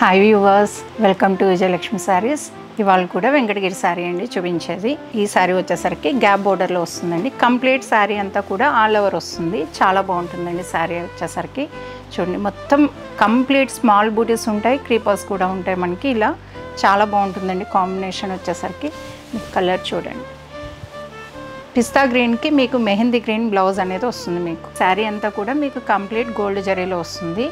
Hi viewers, welcome to Vijayalakshmi saris. ఇవాళ కూడా వెంకటగిరి శారీ అండి చూపించేది. ఈ శారీ వచ్చేసరికి గ్యాప్ బోర్డర్లో వస్తుందండి. కంప్లీట్ శారీ అంతా కూడా ఆల్ ఓవర్ వస్తుంది. చాలా బాగుంటుందండి శారీ వచ్చేసరికి. చూడండి, మొత్తం కంప్లీట్ స్మాల్ బూటీస్ ఉంటాయి, క్రీపర్స్ కూడా ఉంటాయి మనకి. ఇలా చాలా బాగుంటుందండి. కాంబినేషన్ వచ్చేసరికి కలర్ చూడండి, పిస్తా గ్రీన్కి మీకు మెహందీ గ్రీన్ బ్లౌజ్ అనేది వస్తుంది. మీకు శారీ అంతా కూడా మీకు కంప్లీట్ గోల్డ్ జరీలో వస్తుంది.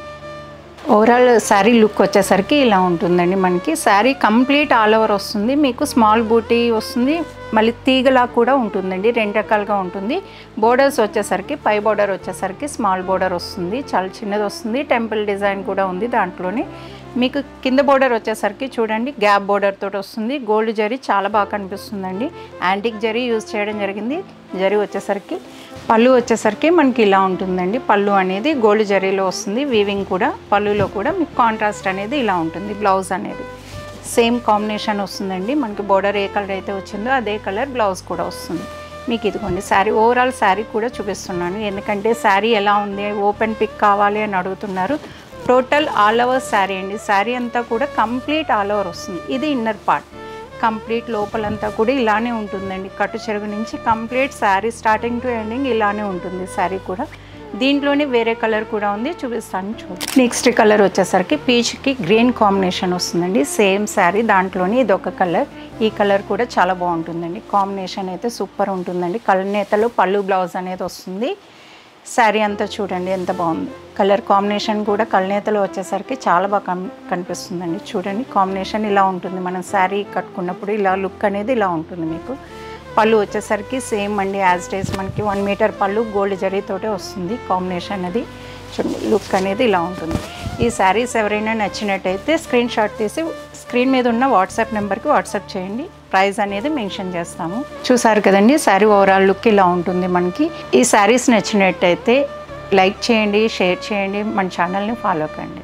ఓవరాల్ శారీ లుక్ వచ్చేసరికి ఇలా ఉంటుందండి. మనకి శారీ కంప్లీట్ ఆల్ ఓవర్ వస్తుంది. మీకు స్మాల్ బూటీ వస్తుంది, మళ్ళీ తీగలా కూడా ఉంటుందండి. రెండు రకాలుగా ఉంటుంది. బోర్డర్స్ వచ్చేసరికి పై బోర్డర్ వచ్చేసరికి స్మాల్ బోర్డర్ వస్తుంది, చాలా చిన్నది వస్తుంది. టెంపుల్ డిజైన్ కూడా ఉంది దాంట్లోనే. మీకు కింద బోర్డర్ వచ్చేసరికి చూడండి, గ్యాప్ బోర్డర్ తోటి వస్తుంది. గోల్డ్ జరీ చాలా బాగా కనిపిస్తుందండి. యాంటిక్ జరీ యూజ్ చేయడం జరిగింది. జరీ వచ్చేసరికి పళ్ళు వచ్చేసరికి మనకి ఇలా ఉంటుందండి. పళ్ళు అనేది గోల్డ్ జరీలో వస్తుంది. వీవింగ్ కూడా పళ్ళులో కూడా మీకు కాంట్రాస్ట్ అనేది ఇలా ఉంటుంది. బ్లౌజ్ అనేది సేమ్ కాంబినేషన్ వస్తుందండి. మనకి బోర్డర్ ఏ కలర్ అయితే వచ్చిందో అదే కలర్ బ్లౌజ్ కూడా వస్తుంది. మీకు ఇదిగోండి శారీ, ఓవరాల్ శారీ కూడా చూపిస్తున్నాను. ఎందుకంటే శారీ ఎలా ఉంది, ఓపెన్ పిక్ కావాలి అని అడుగుతున్నారు. టోటల్ ఆల్ ఓవర్ శారీ అండి. శారీ అంతా కూడా కంప్లీట్ ఆల్ ఓవర్ వస్తుంది. ఇది ఇన్నర్ పార్ట్. కంప్లీట్ లోపలంతా కూడా ఇలానే ఉంటుందండి. కట్టు చెరుగు నుంచి complete sari starting to ending ఇలానే ఉంటుంది శారీ కూడా. దీంట్లోనే వేరే కలర్ కూడా ఉంది, చూపిస్తాను చూడండి. నెక్స్ట్ కలర్ వచ్చేసరికి పీచ్కి గ్రీన్ కాంబినేషన్ వస్తుందండి. సేమ్ శారీ దాంట్లోనే ఇదొక కలర్. ఈ కలర్ కూడా చాలా బాగుంటుందండి. కాంబినేషన్ అయితే సూపర్ ఉంటుందండి. కలనేతలో పళ్ళు బ్లౌజ్ అనేది వస్తుంది. శారీ అంతా చూడండి ఎంత బాగుంది. కలర్ కాంబినేషన్ కూడా కలనేతలో వచ్చేసరికి చాలా బాగా కనిపిస్తుందండి. చూడండి, కాంబినేషన్ ఇలా ఉంటుంది. మనం శారీ కట్టుకున్నప్పుడు ఇలా లుక్ అనేది ఇలా ఉంటుంది. మీకు పళ్ళు వచ్చేసరికి సేమ్ అండి, యాజ్ డేస్ మనకి 1 మీటర్ పళ్ళు గోల్డ్ జరీతోటే వస్తుంది. కాంబినేషన్ అది చూడండి, లుక్ అనేది ఇలా ఉంటుంది. ఈ శారీస్ ఎవరైనా నచ్చినట్టయితే స్క్రీన్ షాట్ తీసి స్క్రీన్ మీద ఉన్న వాట్సాప్ నెంబర్కి వాట్సాప్ చేయండి. ప్రైస్ అనేది మెన్షన్ చేస్తాము. చూసారు కదండి, శారీ ఓవరాల్ లుక్ ఇలా ఉంటుంది మనకి. ఈ శారీస్ నచ్చినట్టయితే లైక్ చేయండి, షేర్ చేయండి, మన ఛానల్ని ఫాలో కండి.